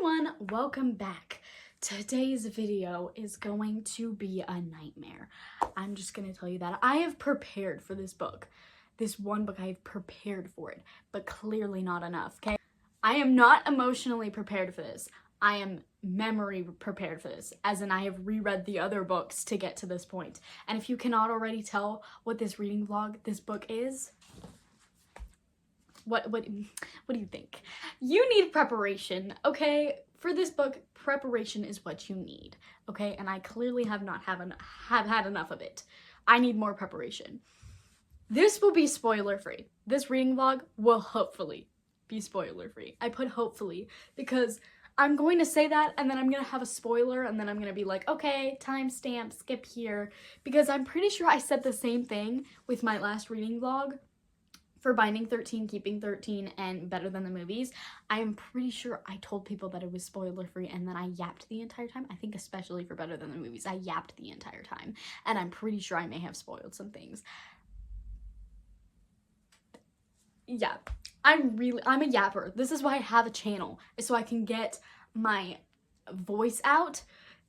everyone, welcome back. Today's video is going to be a nightmare. I'm just gonna tell you that. I have prepared for this book. This one book, I have prepared for it, but clearly not enough, okay? I am not emotionally prepared for this. I am memory prepared for this, as in I have reread the other books to get to this point. And if you cannot already tell what this reading vlog, this book is, what do you think? You need preparation, okay? For this book, preparation is what you need, okay? And I clearly have not have had enough of it. I need more preparation. This will be spoiler free. This reading vlog will hopefully be spoiler free. I put hopefully because I'm going to say that and then I'm gonna have a spoiler and then I'm gonna be like, okay, timestamp, skip here, because I'm pretty sure I said the same thing with my last reading vlog for Binding 13, Keeping 13, and Better Than the Movies. I am pretty sure I told people that it was spoiler free and then I yapped the entire time. I think especially for Better Than the Movies, I yapped the entire time. And I'm pretty sure I may have spoiled some things. Yeah, I'm a yapper. This is why I have a channel, so I can get my voice out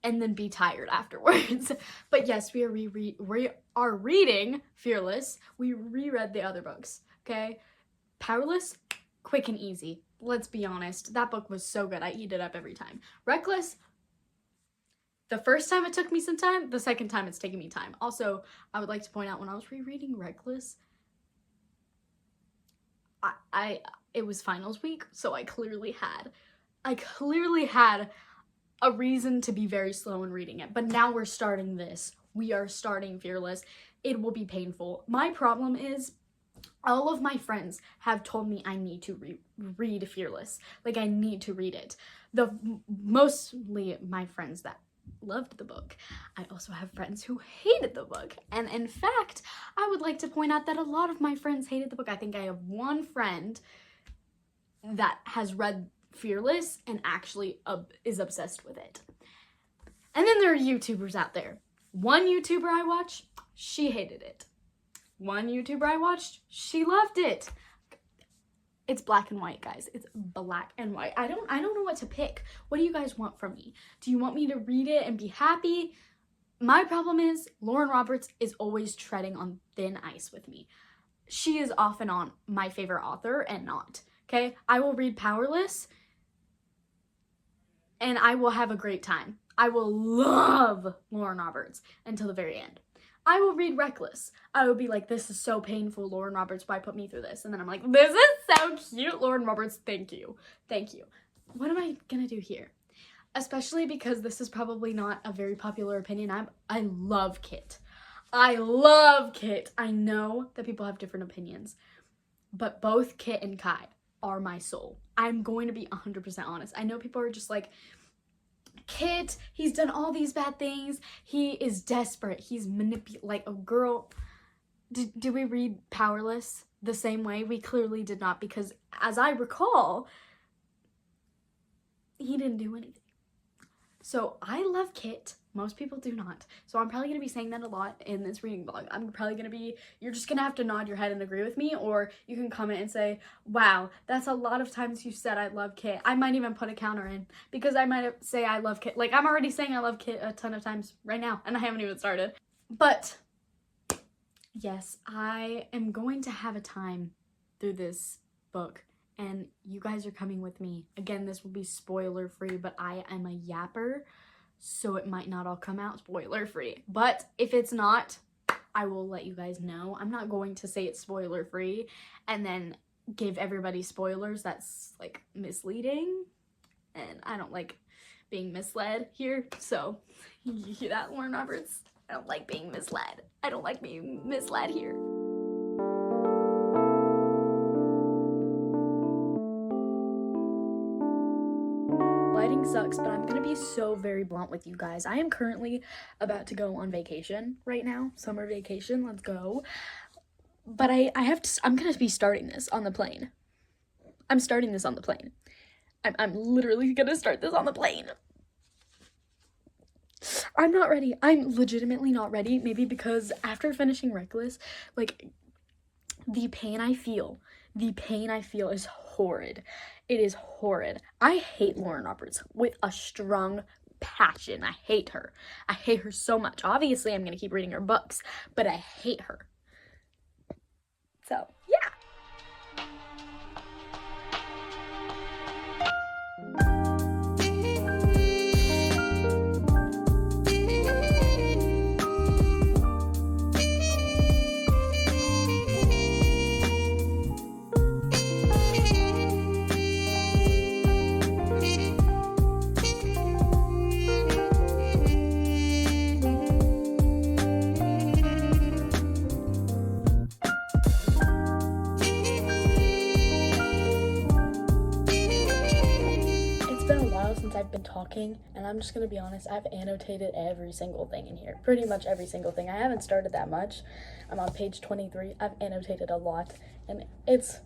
and then be tired afterwards. But yes, we are reading Fearless. We reread the other books, okay? Powerless, quick and easy. Let's be honest, that book was so good. I eat it up every time. Reckless, the first time it took me some time, the second time it's taking me time. Also, I would like to point out when I was rereading Reckless, it was finals week, so I clearly had a reason to be very slow in reading it. But now we're starting this. We are starting Fearless. It will be painful. My problem is all of my friends have told me I need to read Fearless. Like, I need to read it. Mostly my friends that loved the book. I also have friends who hated the book. And in fact, I would like to point out that a lot of my friends hated the book. I think I have one friend that has read Fearless and actually is obsessed with it. And then there are YouTubers out there. One YouTuber I watch, she hated it. One YouTuber I watched, she loved it. It's black and white, guys. It's black and white. I don't know what to pick. What do you guys want from me? Do you want me to read it and be happy? My problem is Lauren Roberts is always treading on thin ice with me. She is off and on my favorite author and not, okay? I will read Powerless and I will have a great time. I will love Lauren Roberts until the very end. I will read Reckless. I will be like, this is so painful, Lauren Roberts, why put me through this? And then I'm like, this is so cute, Lauren Roberts, thank you. Thank you. What am I gonna do here? Especially because this is probably not a very popular opinion. I love Kit. I love Kit. I know that people have different opinions, but both Kit and Kai are my soul. I'm going to be 100% honest. I know people are just like, Kit, he's done all these bad things. He is desperate. He's like a girl. Did we read Powerless the same way? We clearly did not, because as I recall, he didn't do anything. So I love Kit. Most people do not. So I'm probably going to be saying that a lot in this reading vlog. I'm probably going to be, you're just going to have to nod your head and agree with me, or you can comment and say, wow, that's a lot of times you said I love Kit. I might even put a counter in, because I might say I love Kit. Like, I'm already saying I love Kit a ton of times right now, and I haven't even started. But yes, I am going to have a time through this book, and you guys are coming with me. Again, this will be spoiler free, but I am a yapper, so it might not all come out spoiler free. But if it's not, I will let you guys know. I'm not going to say it's spoiler free and then give everybody spoilers. That's like misleading, and I don't like being misled here. So you hear that, Lauren Roberts? I don't like being misled. I don't like being misled here. Lighting sucks, but I'm gonna be so very blunt with you guys. I am currently about to go on vacation right now. Summer vacation, let's go. But I'm gonna be starting this on the plane. I'm starting this on the plane. I'm literally gonna start this on the plane. I'm not ready. I'm legitimately not ready. Maybe because after finishing Reckless, like, the pain I feel is horrid. It is horrid. I hate Lauren Roberts with a strong passion. I hate her. I hate her so much. Obviously, I'm going to keep reading her books, but I hate her. So, yeah. I've been talking, and I'm just gonna be honest, I've annotated every single thing in here, pretty much every single thing. I haven't started that much. I'm on page 23. I've annotated a lot, and it's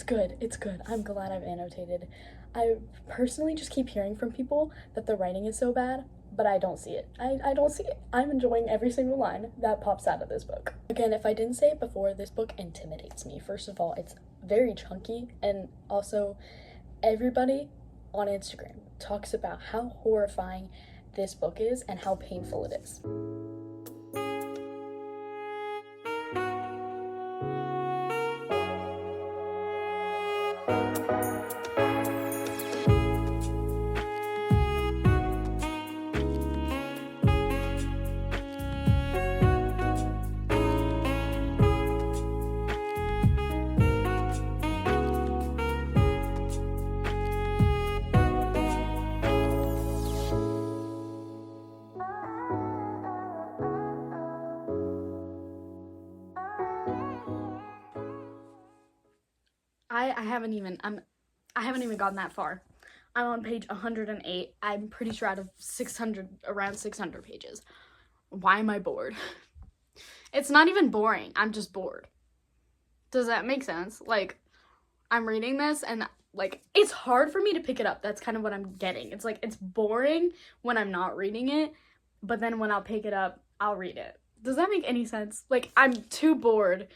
good. It's good. I'm glad I've annotated. I personally just keep hearing from people that the writing is so bad, but I don't see it. I don't see it. I'm enjoying every single line that pops out of this book. Again, if I didn't say it before, this book intimidates me. First of all, it's very chunky, and also everybody on Instagram talks about how horrifying this book is and how painful it is. I haven't even gotten that far. I'm on page 108. I'm pretty sure out of 600, around 600 pages. Why am I bored? It's not even boring. I'm just bored. Does that make sense? Like, I'm reading this and like, it's hard for me to pick it up. That's kind of what I'm getting. It's like, it's boring when I'm not reading it, but then when I'll pick it up, I'll read it. Does that make any sense? Like, I'm too bored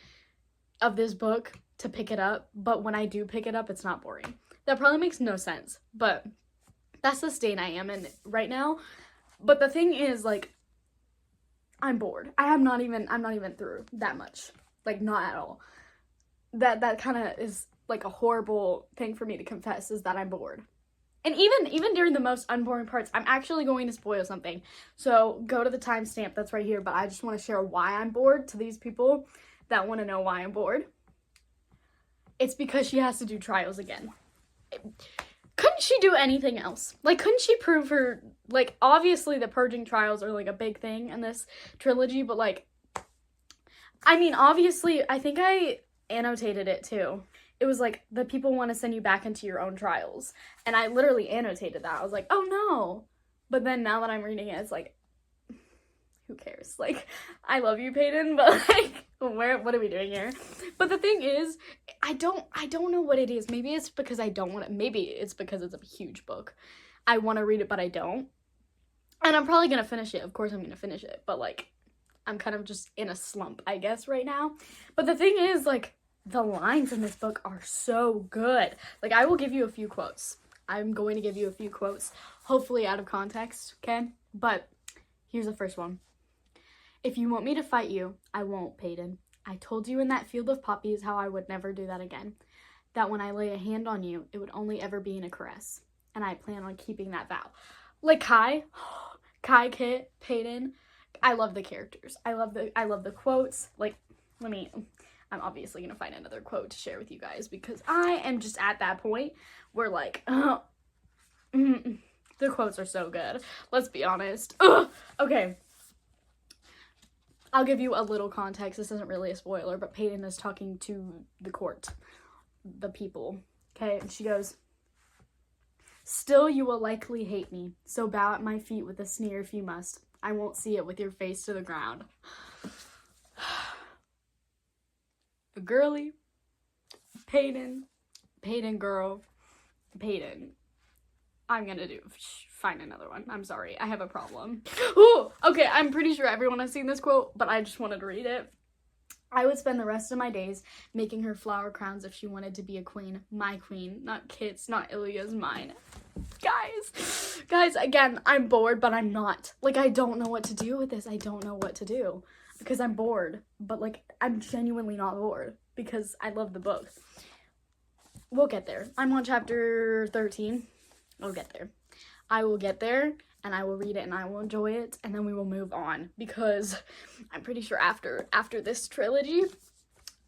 of this book to pick it up, but when I do pick it up, it's not boring. That probably makes no sense, but that's the state I am in right now. But the thing is, like, I'm bored. I'm not even through that much. Like, not at all. That kind of is like a horrible thing for me to confess, is that I'm bored. And even during the most unboring parts, I'm actually going to spoil something. So go to the timestamp that's right here, but I just want to share why I'm bored to these people that want to know why I'm bored. It's because she has to do trials again. Couldn't she do anything else? Like, couldn't she prove her, like, obviously the purging trials are, like, a big thing in this trilogy, but, like, I mean, obviously, I think I annotated it, too. It was, like, the people want to send you back into your own trials, and I literally annotated that. I was like, oh, no. But then now that I'm reading it, it's like, who cares? Like, I love you, Peyton, but, like, what are we doing here? But the thing is, I don't know what it is. Maybe it's because I don't want to, maybe it's because it's a huge book. I want to read it, but I don't. And I'm probably going to finish it. Of course I'm going to finish it, but, like, I'm kind of just in a slump, I guess, right now. But the thing is, like, the lines in this book are so good. Like, I will give you a few quotes. I'm going to give you a few quotes, hopefully out of context, okay? But here's the first one. If you want me to fight you, I won't, Peyton. I told you in that field of poppies how I would never do that again. That when I lay a hand on you, it would only ever be in a caress. And I plan on keeping that vow. Like Kai, Kit, Peyton, I love the characters. I love the quotes. Like, I'm obviously going to find another quote to share with you guys because I am just at that point where, like, the quotes are so good. Let's be honest. Okay. I'll give you a little context. This isn't really a spoiler, but Peyton is talking to the court, the people, okay? And she goes, "Still you will likely hate me, so bow at my feet with a sneer if you must. I won't see it with your face to the ground." Girly, Peyton girl, Peyton. I'm gonna find another one. I'm sorry. I have a problem. Ooh, okay, I'm pretty sure everyone has seen this quote, but I just wanted to read it. I would spend the rest of my days making her flower crowns if she wanted to be a queen. My queen, not Kit's, not Ilya's, mine. Guys, again, I'm bored, but I'm not. Like, I don't know what to do with this. I don't know what to do because I'm bored, but like, I'm genuinely not bored because I love the book. We'll get there. I'm on chapter 13. I'll get there. I will get there and I will read it and I will enjoy it and then we will move on because I'm pretty sure after this trilogy,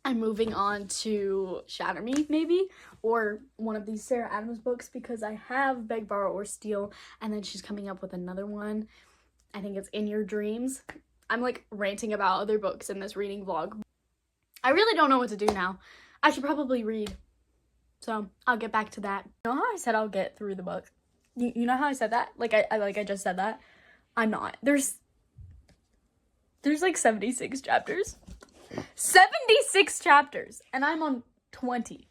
I'm moving on to Shatter Me, maybe, or one of these Sarah Adams books because I have Beg, Borrow, or Steal, and then she's coming up with another one. I think it's In Your Dreams. I'm like ranting about other books in this reading vlog. I really don't know what to do now. I should probably read. So I'll get back to that. You know how I said I'll get through the book? You know how I said that? Like I just said that? I'm not. There's like 76 chapters. 76 chapters and I'm on 20.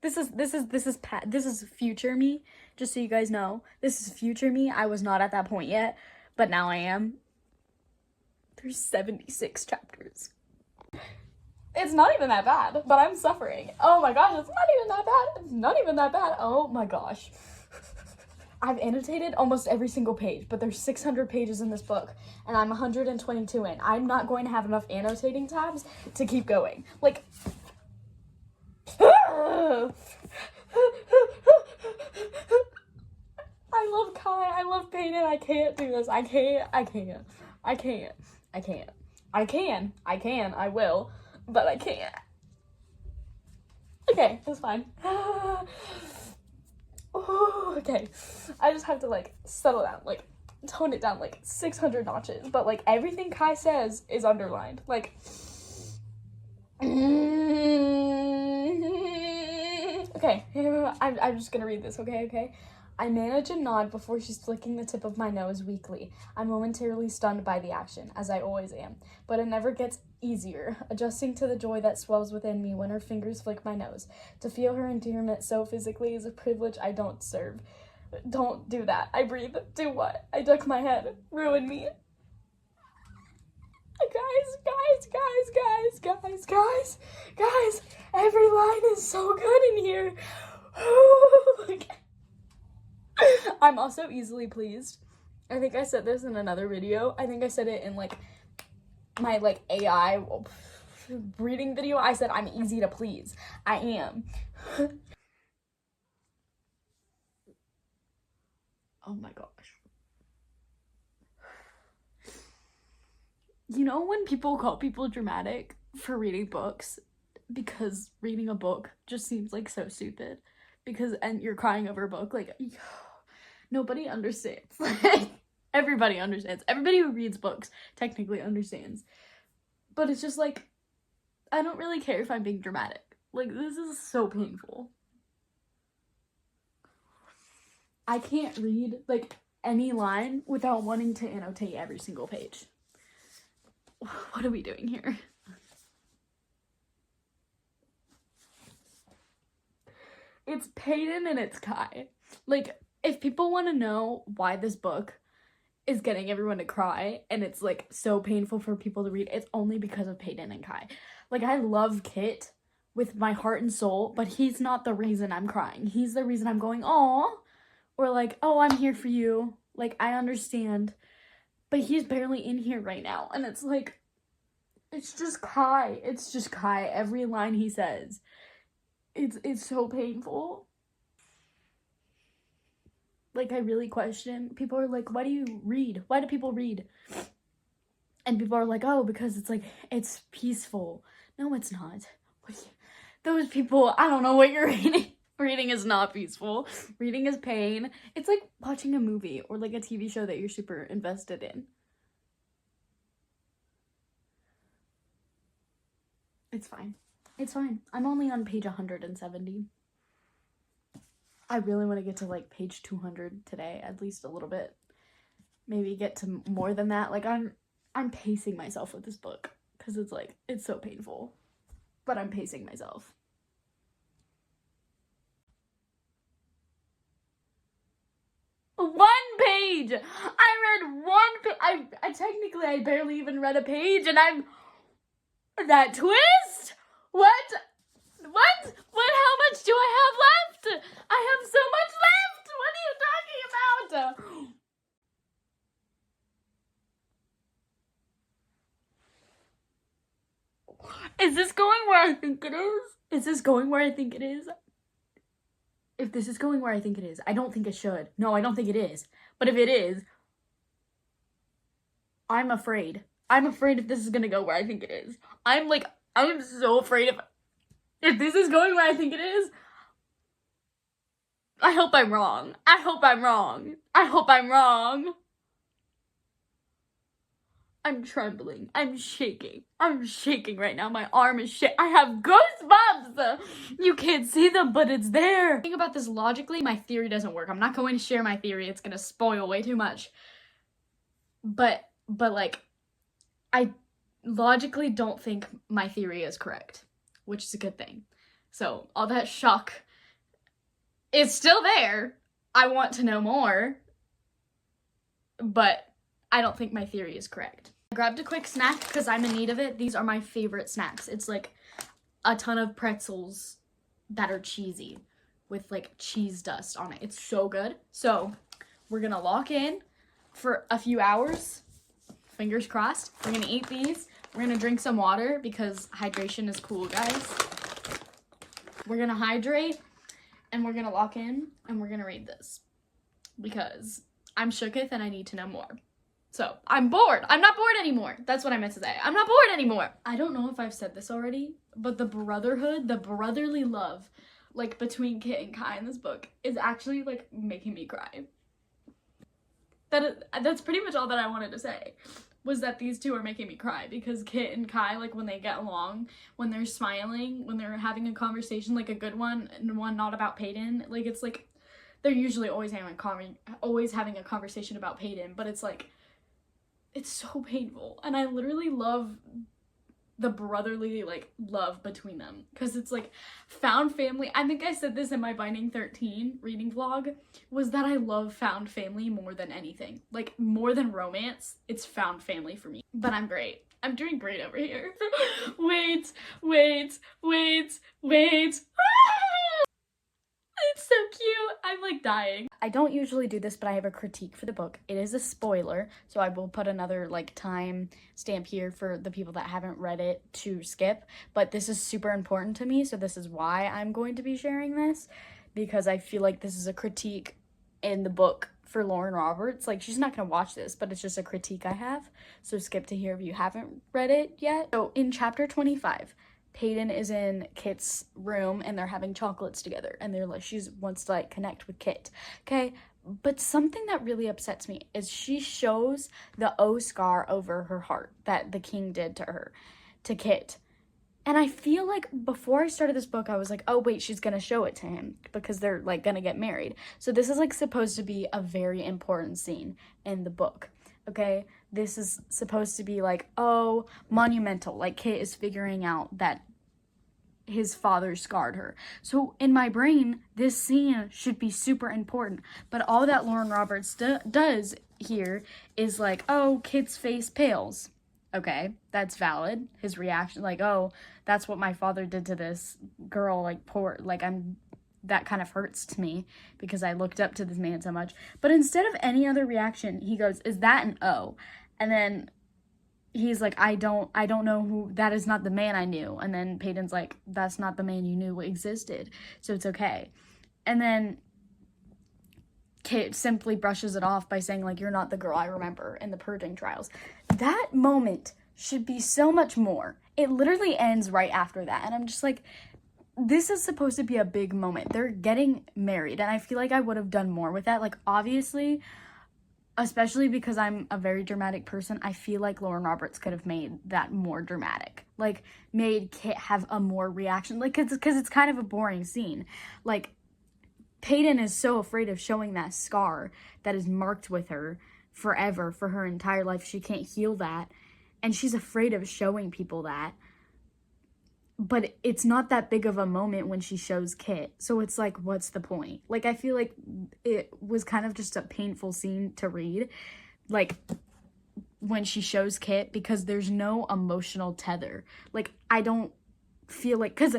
This is future me, just so you guys know. This is future me. I was not at that point yet, but now I am. There's 76 chapters. It's not even that bad, but I'm suffering. Oh my gosh, it's not even that bad. It's not even that bad. Oh my gosh. I've annotated almost every single page, but there's 600 pages in this book, and I'm 122 in. I'm not going to have enough annotating tabs to keep going. Like, I love Kai, I love Peyton, I can't do this. I can, I will, but I can't. Okay, that's fine. Oh, okay, I just have to like settle down, like tone it down like 600 notches, but like everything Kai says is underlined, like okay, I'm just gonna read this, okay? I manage a nod before she's flicking the tip of my nose weakly. I'm momentarily stunned by the action, as I always am, but it never gets easier, adjusting to the joy that swells within me when her fingers flick my nose. To feel her endearment so physically is a privilege I don't deserve. Don't do that. I breathe. Do what? I duck my head. Ruin me. Guys, every line is so good in here. I'm also easily pleased. I think I said this in another video. I think I said it in like my like AI reading video. I said I'm easy to please. I am. Oh my gosh. You know when people call people dramatic for reading books because reading a book just seems like so stupid and you're crying over a book, like nobody understands. Everybody understands. Everybody who reads books technically understands. But it's just like, I don't really care if I'm being dramatic. Like, this is so painful. I can't read, like, any line without wanting to annotate every single page. What are we doing here? It's Peyton and it's Kai. Like, if people want to know why this book is getting everyone to cry and it's like so painful for people to read, it's only because of Peyton and Kai. Like, I love Kit with my heart and soul, but he's not the reason I'm crying. He's the reason I'm going, aw, or like, oh, I'm here for you. Like, I understand, but he's barely in here right now. And it's like, it's just Kai. It's just Kai. Every line he says, it's so painful. Like, I really question. People are like, why do you read? Why do people read? And people are like, oh, because it's like, it's peaceful. No, it's not. Those people, I don't know what you're reading. Reading is not peaceful. Reading is pain. It's like watching a movie or like a TV show that you're super invested in. It's fine. It's fine. I'm only on page 170. I really want to get to like page 200 today, at least a little bit. Maybe get to more than that. Like, I'm pacing myself with this book because it's like, it's so painful, but I'm pacing myself. One page! I read one page. I barely even read a page, and I'm That twist? What? How much do I have left? I have so much left! What are you talking about? Is this going where I think it is? Is this going where I think it is? If this is going where I think it is, I don't think it should. No, I don't think it is. But if it is, I'm afraid. I'm afraid if this is gonna go where I think it is. I'm so afraid if this is going where I think it is. I hope I'm wrong. I hope I'm wrong. I hope I'm wrong. I'm trembling. I'm shaking. I'm shaking right now. My arm is I have goosebumps. You can't see them, but it's there. Think about this logically, my theory doesn't work. I'm not going to share my theory. It's going to spoil way too much. But like, I logically don't think my theory is correct, which is a good thing. So all that shock is still there. I want to know more, but I don't think my theory is correct. I grabbed a quick snack because I'm in need of it. These are my favorite snacks. It's like a ton of pretzels that are cheesy with like cheese dust on it. It's so good. So we're gonna lock in for a few hours. Fingers crossed. We're gonna eat these. We're gonna drink some water because hydration is cool, guys. We're gonna hydrate and we're gonna lock in and we're gonna read this because I'm shooketh and I need to know more. So I'm bored. I'm not bored anymore. That's what I meant to say. I'm not bored anymore. I don't know if I've said this already, but the brotherhood, the brotherly love, like between Kit and Kai in this book is actually like making me cry. That's pretty much all that I wanted to say, was that these two are making me cry because Kit and Kai, like when they get along, when they're smiling, when they're having a conversation, like a good one and one not about Peyton, like it's like they're usually always having a conversation about Peyton, but it's like it's so painful. And I literally love the brotherly like love between them because it's like found family. I think I said this in my Binding 13 reading vlog, was that I love found family more than anything, like more than romance. It's found family for me. But I'm great. I'm doing great over here. Wait. It's so cute. I'm like dying. I don't usually do this, but I have a critique for the book. It is a spoiler, so I will put another like time stamp here for the people that haven't read it to skip. But this is super important to me, so this is why I'm going to be sharing this, because I feel like this is a critique in the book for Lauren Roberts. Like, she's not gonna watch this, but it's just a critique I have. So skip to here if you haven't read it yet. So in chapter 25, Peyton is in Kit's room and they're having chocolates together and they're like, she wants to like connect with Kit. Okay, but something that really upsets me is she shows the O scar over her heart that the king did to Kit. And I feel like before I started this book, I was like, oh wait, she's gonna show it to him because they're like gonna get married. So this is like supposed to be a very important scene in the book. Okay, this is supposed to be like, oh, monumental. Like Kit is figuring out that his father scarred her. So in my brain, this scene should be super important. But all that Lauren Roberts does here is like, oh, Kit's face pales. Okay, that's valid. His reaction, like, oh, that's what my father did to this girl. Like, poor, like, that kind of hurts to me because I looked up to this man so much. But instead of any other reaction, he goes, is that an O? And then he's like, I don't know who, that is not the man I knew. And then Peyton's like, that's not the man you knew existed, so it's okay. And then Kit simply brushes it off by saying, like, you're not the girl I remember in the purging trials. That moment should be so much more. It literally ends right after that. And I'm just like, this is supposed to be a big moment. They're getting married. And I feel like I would have done more with that. Like, obviously, especially because I'm a very dramatic person, I feel like Lauren Roberts could have made that more dramatic. Like, made Kit have a more reaction. Like, because it's kind of a boring scene. Like, Peyton is so afraid of showing that scar that is marked with her forever, for her entire life. She can't heal that. And she's afraid of showing people that. But it's not that big of a moment when she shows Kit. So it's like, what's the point? Like, I feel like it was kind of just a painful scene to read. Like, when she shows Kit, because there's no emotional tether. Like, I don't feel like, because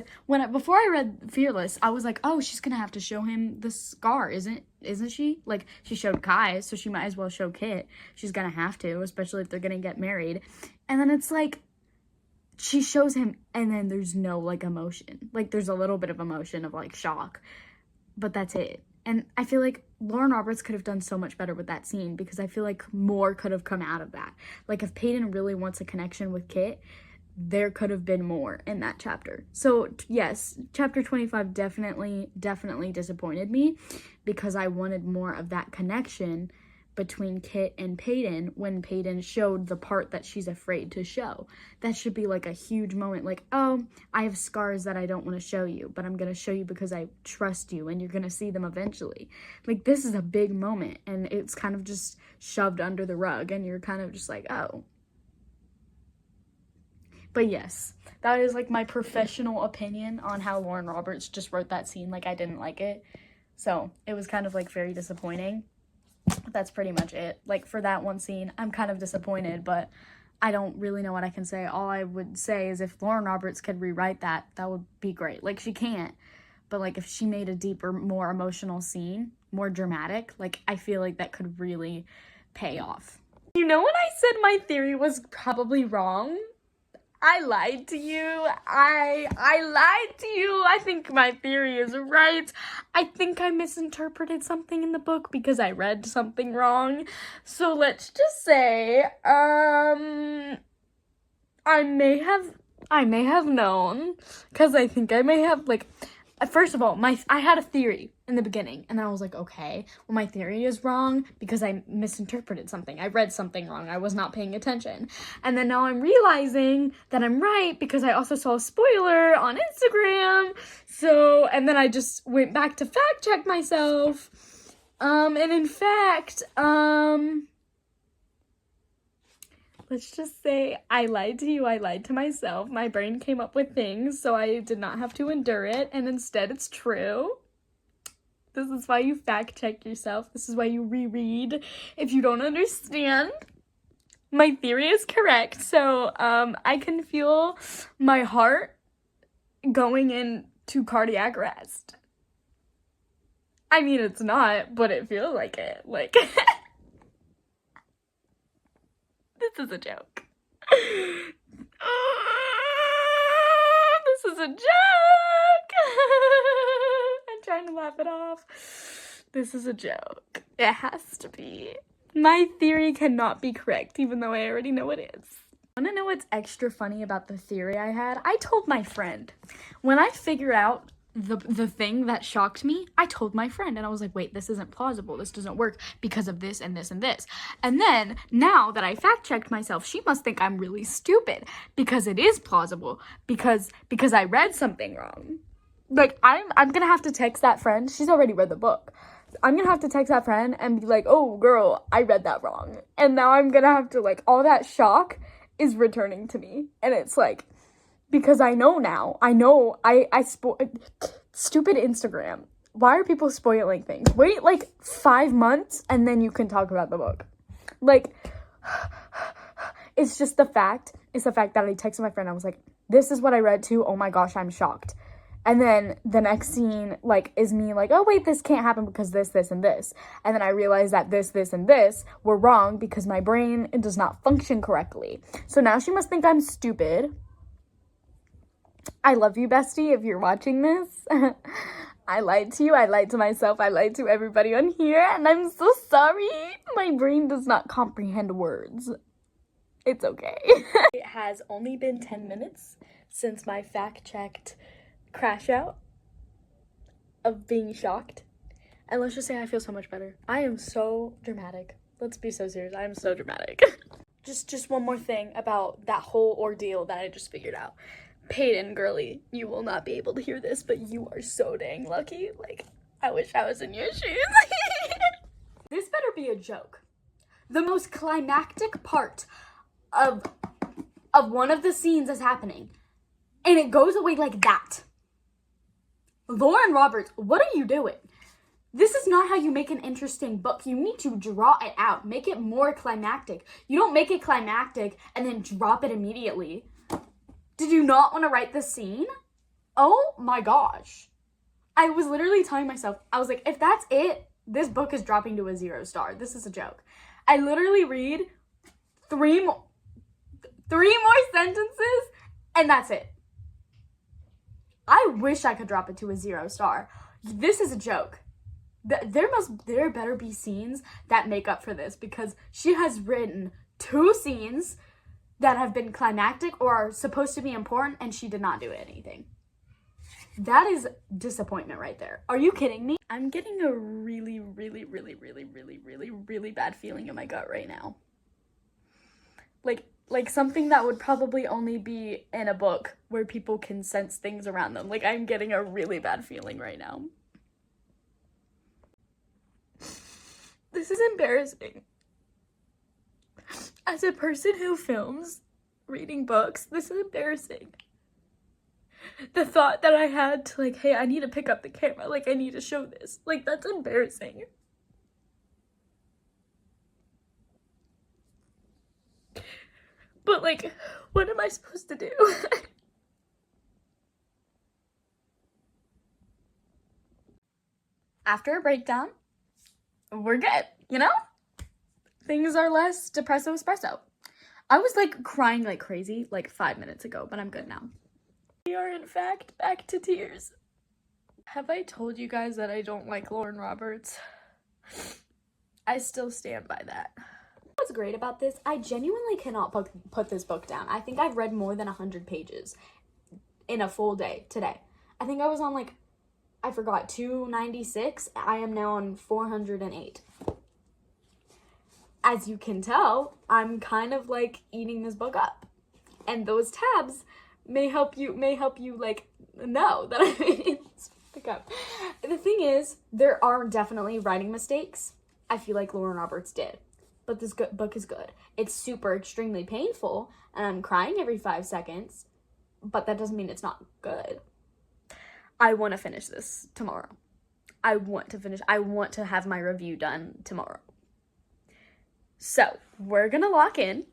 before I read Fearless, I was like, oh, she's gonna have to show him the scar, isn't she? Like, she showed Kai, so she might as well show Kit. She's gonna have to, especially if they're gonna get married. And then it's like, she shows him, and then there's no, like, emotion. Like, there's a little bit of emotion of, like, shock, but that's it. And I feel like Lauren Roberts could have done so much better with that scene, because I feel like more could have come out of that. Like, if Peyton really wants a connection with Kit, there could have been more in that chapter. So, yes, chapter 25 definitely disappointed me, because I wanted more of that connection between Kit and Peyton when Peyton showed the part that she's afraid to show. That should be like a huge moment, like, oh, I have scars that I don't want to show you, but I'm going to show you because I trust you and you're going to see them eventually. Like, this is a big moment, and it's kind of just shoved under the rug, and you're kind of just like, oh. But yes, that is like my professional opinion on how Lauren Roberts just wrote that scene. Like, I didn't like it. So it was kind of like very disappointing. That's pretty much it. Like, for that one scene, I'm kind of disappointed, but I don't really know what I can say. All I would say is if Lauren Roberts could rewrite that, that would be great. Like, she can't, but like if she made a deeper, more emotional scene, more dramatic, like I feel like that could really pay off. You know, when I said my theory was probably wrong, I lied to you. I lied to you. I think my theory is right. I think I misinterpreted something in the book because I read something wrong. So let's just say, I may have known, because I think I may have, like, first of all, I had a theory in the beginning, and then I was like, okay, well, my theory is wrong because I misinterpreted something. I read something wrong. I was not paying attention. And then now I'm realizing that I'm right because I also saw a spoiler on Instagram. So, and then I just went back to fact check myself. And in fact, let's just say I lied to you, I lied to myself. My brain came up with things, so I did not have to endure it, and instead it's true. This is why you fact check yourself. This is why you reread if you don't understand. My theory is correct, so I can feel my heart going into cardiac arrest. I mean, it's not, but it feels like it. Like... This is a joke. This is a joke. I'm trying to laugh it off. This is a joke. It has to be. My theory cannot be correct, even though I already know it is. Want to know what's extra funny about the theory I had? I told my friend. When I figured out the thing that shocked me, I told my friend, and I was like, wait, this isn't plausible, this doesn't work because of this and this and this. And then now that I fact checked myself, she must think I'm really stupid because it is plausible, because I read something wrong. Like, I'm gonna have to text that friend. She's already read the book. I'm gonna have to text that friend and be like, oh girl, I read that wrong. And now I'm gonna have to, like, all that shock is returning to me, and it's like, because I know now. I know. Stupid Instagram. Why are people spoiling things? Wait, like, 5 months, and then you can talk about the book. Like, it's just the fact. It's the fact that I texted my friend. I was like, this is what I read too. Oh my gosh, I'm shocked. And then the next scene, like, is me like, oh wait, this can't happen because this, and this. And then I realized that this, and this were wrong because my brain does not function correctly. So now she must think I'm stupid. I love you, bestie, if you're watching this. I lied to you, I lied to myself, I lied to everybody on here, and I'm so sorry. My brain does not comprehend words. It's okay. It has only been 10 minutes since my fact-checked crash out of being shocked. And let's just say I feel so much better. I am so dramatic. Let's be so serious. I am so dramatic. Just one more thing about that whole ordeal that I just figured out. Peyton, girly, you will not be able to hear this, but you are so dang lucky. Like, I wish I was in your shoes. This better be a joke. The most climactic part of one of the scenes is happening, and it goes away like that. Lauren Roberts, what are you doing? This is not how you make an interesting book. You need to draw it out. Make it more climactic. You don't make it climactic and then drop it immediately. Did you not want to write this scene? Oh my gosh. I was literally telling myself, I was like, if that's it, this book is dropping to a 0 star. This is a joke. I literally read three more sentences and that's it. I wish I could drop it to a 0 star. This is a joke. There better be scenes that make up for this, because she has written 2 scenes that have been climactic or are supposed to be important and she did not do anything. That is disappointment right there. Are you kidding me? I'm getting a really, really, really, really, really, really, really bad feeling in my gut right now. Like something that would probably only be in a book where people can sense things around them. Like, I'm getting a really bad feeling right now. This is embarrassing. As a person who films reading books, this is embarrassing. The thought that I had to, like, hey, I need to pick up the camera, like, I need to show this. Like, that's embarrassing. But, like, what am I supposed to do? After a breakdown, we're good, you know? Things are less depresso espresso. I was, like, crying like crazy, like, 5 minutes ago, but I'm good now. We are, in fact, back to tears. Have I told you guys that I don't like Lauren Roberts? I still stand by that. What's great about this, I genuinely cannot put this book down. I think I've read more than 100 pages in a full day today. I think I was on, like, I forgot, 296. I am now on 408. As you can tell, I'm kind of, like, eating this book up. And those tabs may help you, like, know that I'm eating this book up. The thing is, there are definitely writing mistakes. I feel like Lauren Roberts did. But this book is good. It's super extremely painful, and I'm crying every 5 seconds, but that doesn't mean it's not good. I want to finish this tomorrow. I want to have my review done tomorrow. So, we're gonna lock in.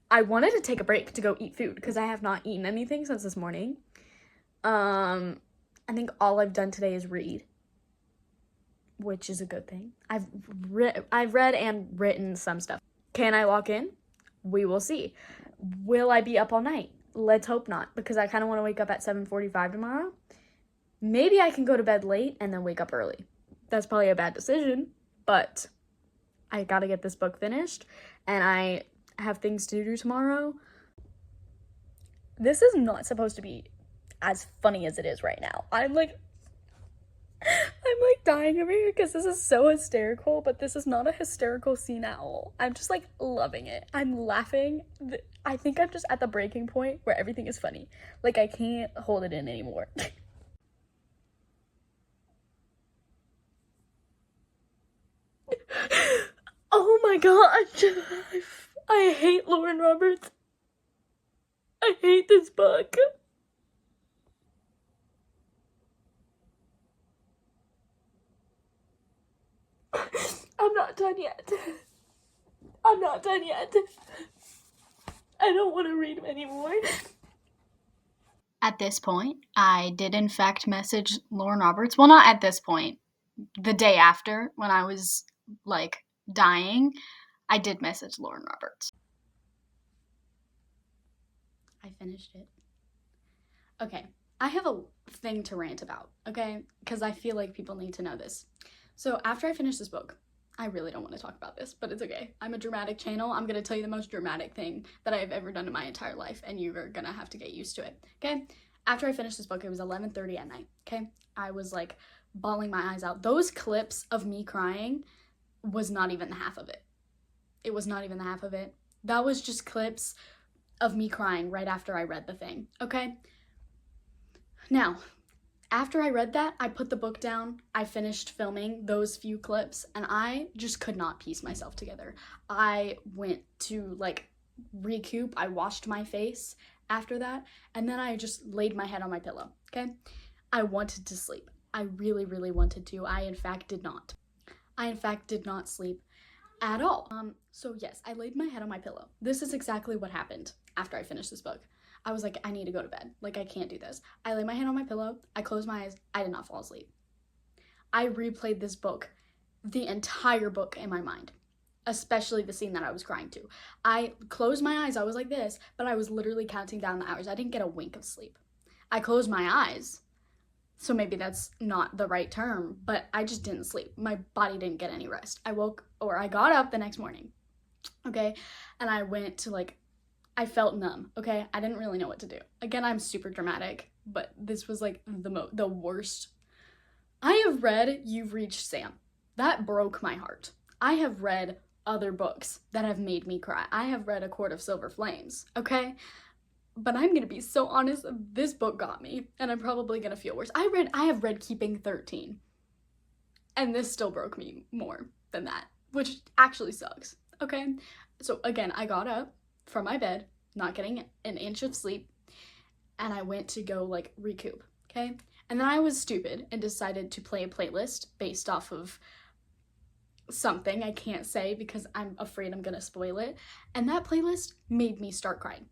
I wanted to take a break to go eat food, because I have not eaten anything since this morning. I think all I've done today is read, which is a good thing. I've read and written some stuff. Can I lock in? We will see. Will I be up all night? Let's hope not, because I kind of want to wake up at 7:45 tomorrow. Maybe I can go to bed late and then wake up early. That's probably a bad decision, but I gotta get this book finished, and I have things to do tomorrow. This is not supposed to be as funny as it is right now. I'm like dying over here because this is so hysterical, but this is not a hysterical scene at all. I'm just, like, loving it. I'm laughing. I think I'm just at the breaking point where everything is funny. Like, I can't hold it in anymore. Oh my gosh. I hate Lauren Roberts. I hate this book. I'm not done yet. I'm not done yet. I don't want to read anymore. At this point, I did in fact message Lauren Roberts. Well, not at this point. The day after, when I was, like, dying, I did message Lauren Roberts. I finished it. Okay, I have a thing to rant about, okay? Because I feel like people need to know this. So after I finished this book, I really don't want to talk about this, but it's okay. I'm a dramatic channel. I'm going to tell you the most dramatic thing that I have ever done in my entire life, and you're going to have to get used to it, okay? After I finished this book, it was 11:30 at night, okay? I was, like, bawling my eyes out. Those clips of me crying was not even the half of it. It was not even the half of it. That was just clips of me crying right after I read the thing, okay? Now, after I read that, I put the book down, I finished filming those few clips, and I just could not piece myself together. I went to, like, recoup. I washed my face after that, and then I just laid my head on my pillow, okay? I wanted to sleep. I really, really wanted to. I, in fact, did not. I, in fact, did not sleep at all. So yes, I laid my head on my pillow. This is exactly what happened after I finished this book. I was like, I need to go to bed. Like, I can't do this. I laid my head on my pillow. I closed my eyes. I did not fall asleep. I replayed this book, the entire book in my mind, especially the scene that I was crying to. I closed my eyes. I was like this, but I was literally counting down the hours. I didn't get a wink of sleep. I closed my eyes. So maybe that's not the right term, but I just didn't sleep. My body didn't get any rest. I got up the next morning, okay? And I went to I felt numb, okay? I didn't really know what to do. Again, I'm super dramatic, but this was like the worst. I have read You've Reached Sam. That broke my heart. I have read other books that have made me cry. I have read A Court of Silver Flames, okay? But I'm gonna be so honest, this book got me, and I'm probably gonna feel worse. I have read Keeping 13, and this still broke me more than that, which actually sucks, okay? So again, I got up from my bed, not getting an inch of sleep, and I went to go recoup, okay? And then I was stupid and decided to play a playlist based off of something I can't say because I'm afraid I'm gonna spoil it, and that playlist made me start crying.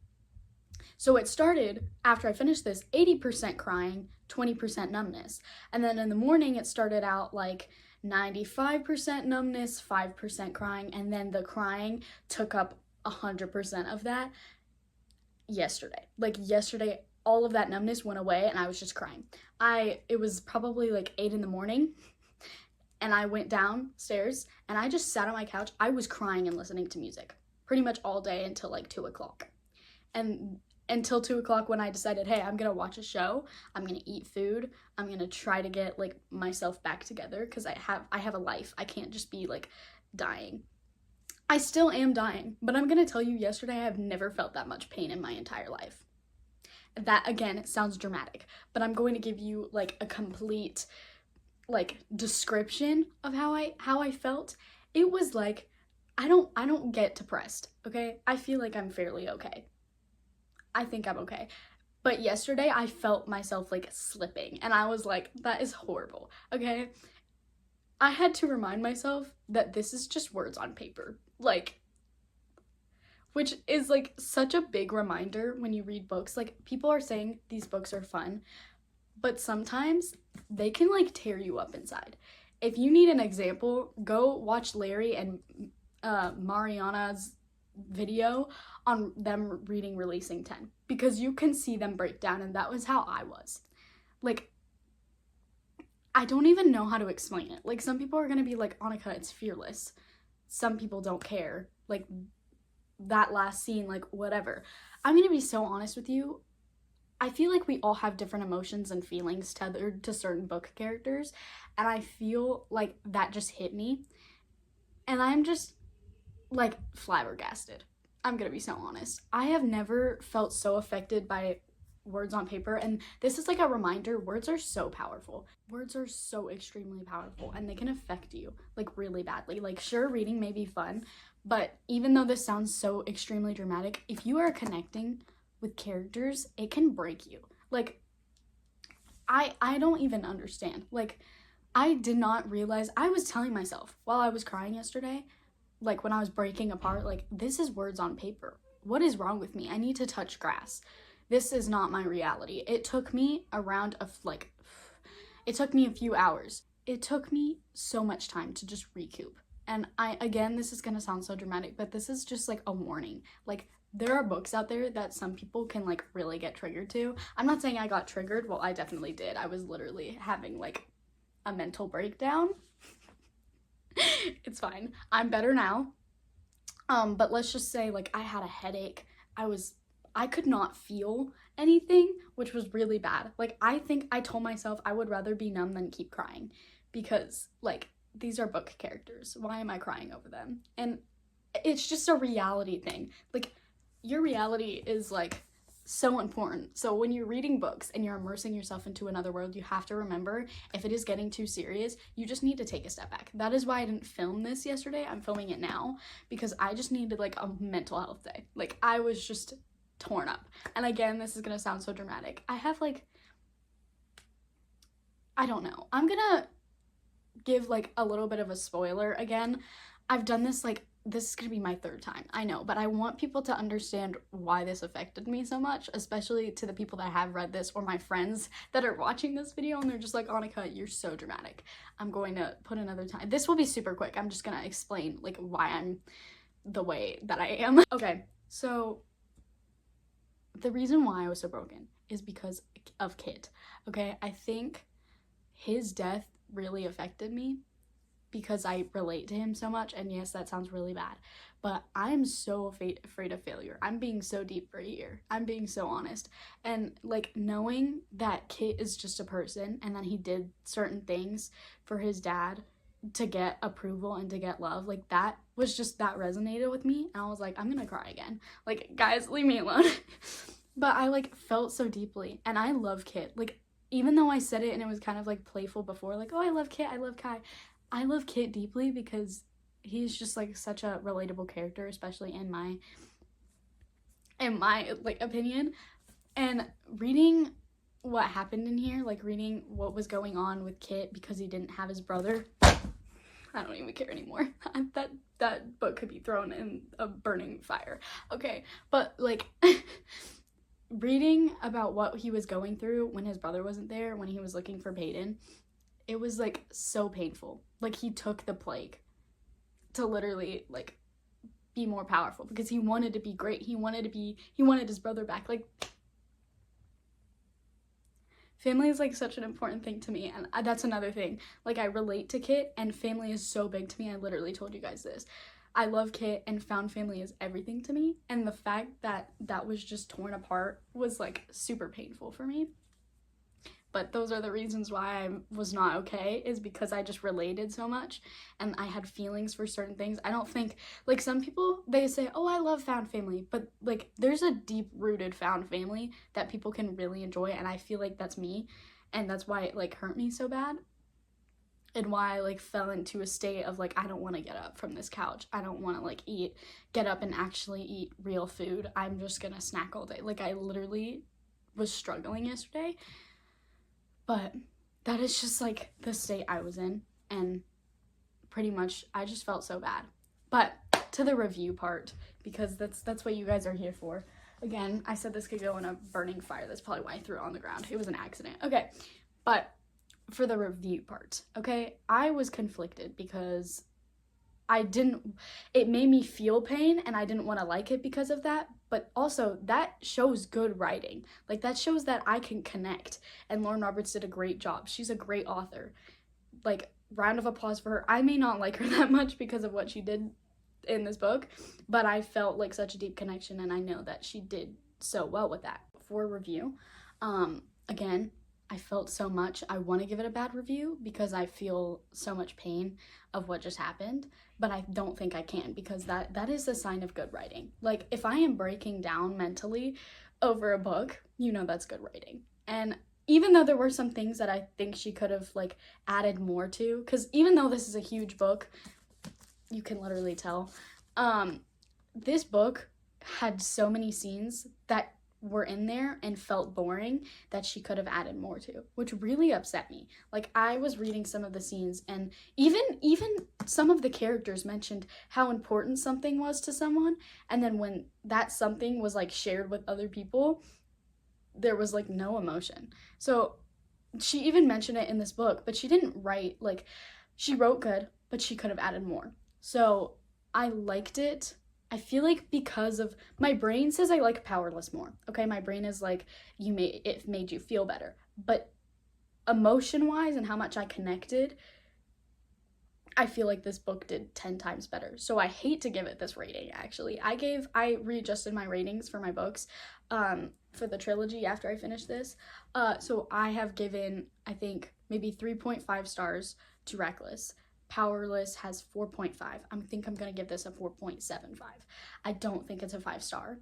So it started, after I finished this, 80% crying, 20% numbness. And then in the morning, it started out 95% numbness, 5% crying, and then the crying took up 100% of that yesterday. Yesterday, all of that numbness went away, and I was just crying. It was probably 8 in the morning, and I went downstairs, and I just sat on my couch. I was crying and listening to music pretty much all day until 2 o'clock. And until 2 o'clock when I decided, hey, I'm gonna watch a show, I'm gonna eat food, I'm gonna try to get myself back together because I have a life. I can't just be dying. I still am dying, but I'm gonna tell you, yesterday I have never felt that much pain in my entire life. That, again, it sounds dramatic, but I'm going to give you a complete description of how I felt. It was I don't get depressed, okay? I feel like I'm fairly okay. I think I'm okay. But yesterday I felt myself slipping, and I was like, that is horrible, okay? I had to remind myself that this is just words on paper, which is such a big reminder when you read books. People are saying these books are fun, but sometimes they can tear you up inside. If you need an example, go watch Larry and Mariana's video on them reading Releasing 10, because you can see them break down, and that was how I was. I don't even know how to explain it. Some people are gonna be like, Annika, it's fearless. Some people don't care. That last scene, whatever. I'm gonna be so honest with you. I feel like we all have different emotions and feelings tethered to certain book characters, and I feel like that just hit me, and I'm just flabbergasted. I'm gonna be so honest. I have never felt so affected by words on paper, and this is a reminder. Words are so powerful. Words are so extremely powerful, and they can affect you really badly. Sure, reading may be fun, but even though this sounds so extremely dramatic, if you are connecting with characters, it can break you. I don't even understand. I did not realize. I was telling myself while I was crying yesterday, when I was breaking apart, this is words on paper. What is wrong with me? I need to touch grass. This is not my reality. It took me it took me a few hours. It took me so much time to just recoup. And again, this is gonna sound so dramatic, but this is just a warning. There are books out there that some people can really get triggered to. I'm not saying I got triggered. Well, I definitely did. I was literally having a mental breakdown. It's fine. I'm better now. But let's just say I had a headache. I could not feel anything, which was really bad. I think I told myself I would rather be numb than keep crying, because these are book characters. Why am I crying over them? And it's just a reality thing. Your reality is so important. So when you're reading books and you're immersing yourself into another world, you have to remember, if it is getting too serious, you just need to take a step back. That is why I didn't film this yesterday. I'm filming it now because I just needed a mental health day. I was just torn up. And again, this is gonna sound so dramatic. I have I don't know. I'm gonna give like a little bit of a spoiler again. I've done this like, this is gonna be my third time, I know, but I want people to understand why this affected me so much, especially to the people that have read this or my friends that are watching this video and they're just like, Annika, you're so dramatic. I'm going to put another time. This will be super quick. I'm just gonna explain like why I'm the way that I am. Okay, so the reason why I was so broken is because of Kit. Okay, I think his death really affected me because I relate to him so much, and yes, that sounds really bad, but I'm so afraid of failure. I'm being so deep right here. I'm being so honest. And like knowing that Kit is just a person and that he did certain things for his dad to get approval and to get love, like that was just, that resonated with me, and I was like, I'm gonna cry again. Like, guys, leave me alone. But I like felt so deeply, and I love Kit. Like, even though I said it and it was kind of like playful before, like, oh, I love Kit, I love Kai, I love Kit deeply because he's just like such a relatable character, especially in my like opinion. And that what happened in here, like reading what was going on with Kit because he didn't have his brother, I don't even care anymore. That book could be thrown in a burning fire. Okay, but like reading about what he was going through when his brother wasn't there, when he was looking for Peyton, it was like so painful. Like he took the plague to literally like be more powerful because he wanted to be great. He wanted his brother back. Like, family is like such an important thing to me, and that's another thing. Like, I relate to Kit, and family is so big to me. I literally told you guys this. I love Kit, and found family is everything to me, and the fact that that was just torn apart was like super painful for me. But those are the reasons why I was not okay, is because I just related so much and I had feelings for certain things. I don't think, like, some people, they say, oh, I love found family, but like there's a deep rooted found family that people can really enjoy, and I feel like that's me, and that's why it like hurt me so bad, and why I like fell into a state of like, I don't want to get up from this couch. I don't want to like get up and actually eat real food. I'm just gonna snack all day. Like, I literally was struggling yesterday. But that is just like the state I was in, and pretty much I just felt so bad. But to the review part, because that's what you guys are here for. Again, I said this could go in a burning fire. That's probably why I threw it on the ground. It was an accident. Okay, but for the review part, okay, I was conflicted because it made me feel pain and I didn't want to like it because of that, but also that shows good writing. Like, that shows that I can connect, and Lauren Roberts did a great job. She's a great author. Like, round of applause for her. I may not like her that much because of what she did in this book, but I felt like such a deep connection, and I know that she did so well with that. For review, again, I felt so much. I want to give it a bad review because I feel so much pain of what just happened, but I don't think I can, because that is a sign of good writing. Like, if I am breaking down mentally over a book, you know that's good writing. And even though there were some things that I think she could have like added more to, because even though this is a huge book, you can literally tell, this book had so many scenes that were in there and felt boring that she could have added more to, which really upset me. Like, I was reading some of the scenes, and even some of the characters mentioned how important something was to someone, and then when that something was like shared with other people, there was like no emotion. So she even mentioned it in this book, but she didn't write, like, she wrote good, but she could have added more. So I liked it. I feel like because of, my brain says I like Powerless more. Okay, my brain is like, it made you feel better. But emotion-wise and how much I connected, I feel like this book did 10 times better. So I hate to give it this rating, actually. I readjusted my ratings for my books for the trilogy after I finished this. So I have given, I think, maybe 3.5 stars to Reckless. Powerless has 4.5. I think I'm going to give this a 4.75. I don't think it's a 5-star,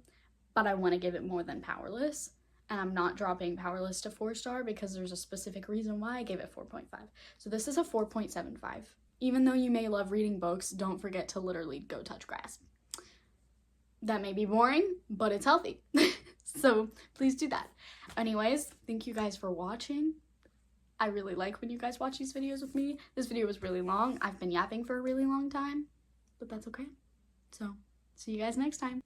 but I want to give it more than Powerless. And I'm not dropping Powerless to 4-star because there's a specific reason why I gave it 4.5. So this is a 4.75. Even though you may love reading books, don't forget to literally go touch grass. That may be boring, but it's healthy. So please do that. Anyways, thank you guys for watching. I really like when you guys watch these videos with me. This video was really long. I've been yapping for a really long time, but that's okay. So, see you guys next time.